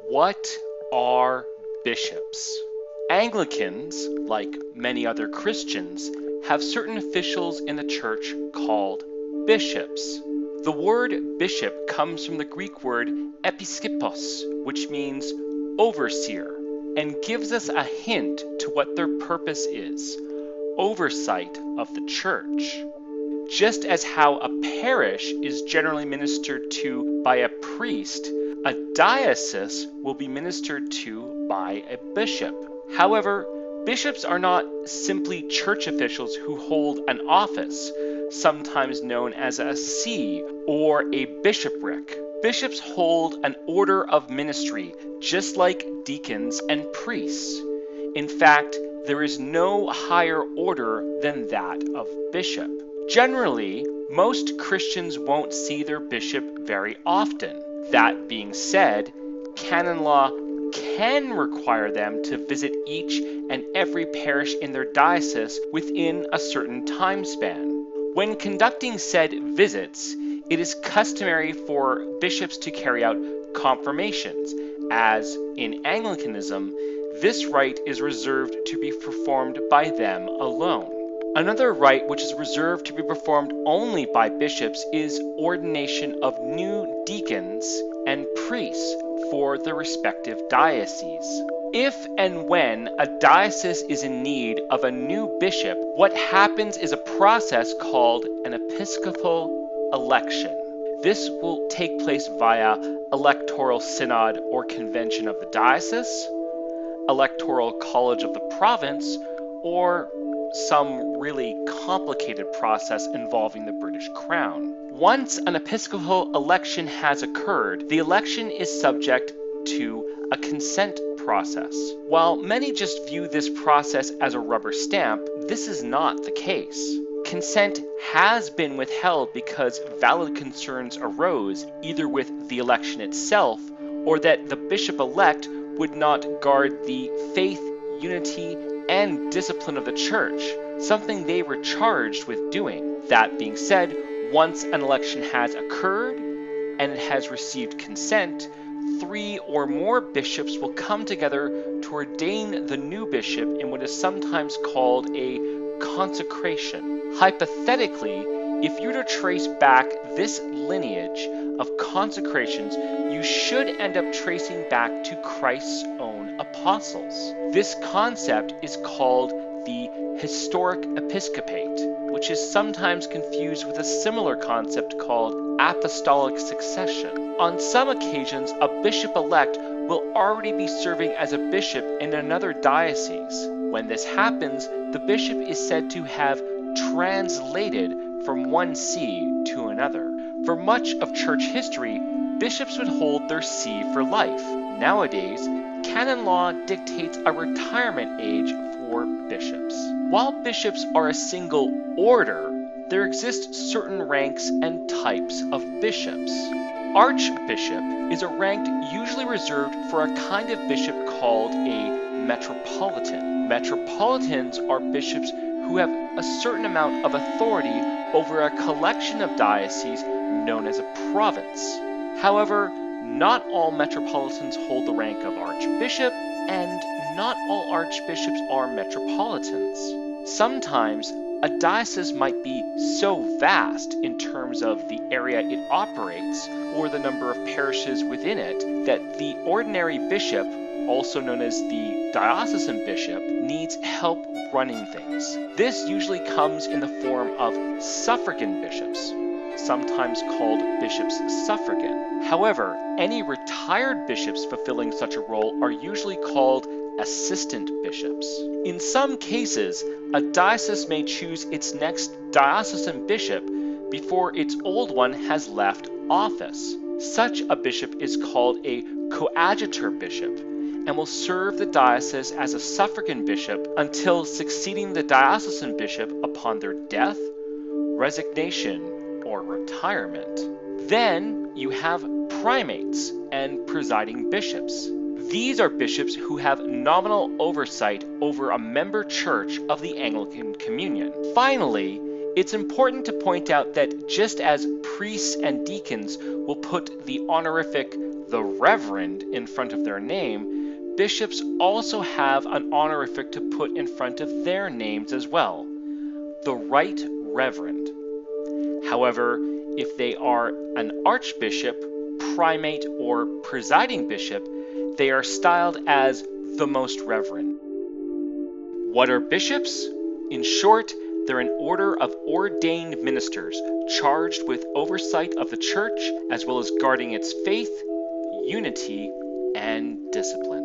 What are bishops? Anglicans, like many other Christians, have certain officials in the church called bishops. The word bishop comes from the Greek word episkopos, which means overseer, and gives us a hint to what their purpose is: oversight of the church. Just as how a parish is generally ministered to by a priest, a diocese will be ministered to by a bishop. However, bishops are not simply church officials who hold an office, sometimes known as a see or a bishopric. Bishops hold an order of ministry, just like deacons and priests. In fact, there is no higher order than that of bishop. Generally, most Christians won't see their bishop very often. That being said, canon law can require them to visit each and every parish in their diocese within a certain time span. When conducting said visits, it is customary for bishops to carry out confirmations, as in Anglicanism, this rite is reserved to be performed by them alone. Another rite which is reserved to be performed only by bishops is ordination of new deacons and priests for their respective dioceses. If and when a diocese is in need of a new bishop, what happens is a process called an Episcopal election. This will take place via electoral synod or convention of the diocese, electoral college of the province, or some really complicated process involving the British Crown. Once an episcopal election has occurred, the election is subject to a consent process. While many just view this process as a rubber stamp, this is not the case. Consent has been withheld because valid concerns arose either with the election itself or that the bishop-elect would not guard the faith, unity, and discipline of the church, something they were charged with doing. That being said, once an election has occurred and it has received consent, 3 or more bishops will come together to ordain the new bishop in what is sometimes called a consecration. Hypothetically, if you were to trace back this lineage of consecrations, you should end up tracing back to Christ's own apostles. This concept is called the historic episcopate, which is sometimes confused with a similar concept called apostolic succession. On some occasions, a bishop-elect will already be serving as a bishop in another diocese. When this happens, the bishop is said to have translated from one see to another. For much of church history, bishops would hold their see for life. Nowadays, canon law dictates a retirement age for bishops. While bishops are a single order, there exist certain ranks and types of bishops. Archbishop is a rank usually reserved for a kind of bishop called a metropolitan. Metropolitans are bishops who have a certain amount of authority over a collection of dioceses known as a province. However, not all metropolitans hold the rank of archbishop, and not all archbishops are metropolitans. Sometimes, a diocese might be so vast in terms of the area it operates or the number of parishes within it that the ordinary bishop, also known as the diocesan bishop, needs help running things. This usually comes in the form of suffragan bishops, sometimes called bishops suffragan. However, any retired bishops fulfilling such a role are usually called assistant bishops. In some cases, a diocese may choose its next diocesan bishop before its old one has left office. Such a bishop is called a coadjutor bishop and will serve the diocese as a suffragan bishop until succeeding the diocesan bishop upon their death, resignation, or retirement. Then you have primates and presiding bishops. These are bishops who have nominal oversight over a member church of the Anglican Communion. Finally, It's important to point out that just as priests and deacons will put the honorific, the Reverend, in front of their name, bishops also have an honorific to put in front of their names as well, the Right Reverend. However, if they are an archbishop, primate, or presiding bishop, they are styled as the Most Reverend. What are bishops? In short, they're an order of ordained ministers charged with oversight of the church as well as guarding its faith, unity, and discipline.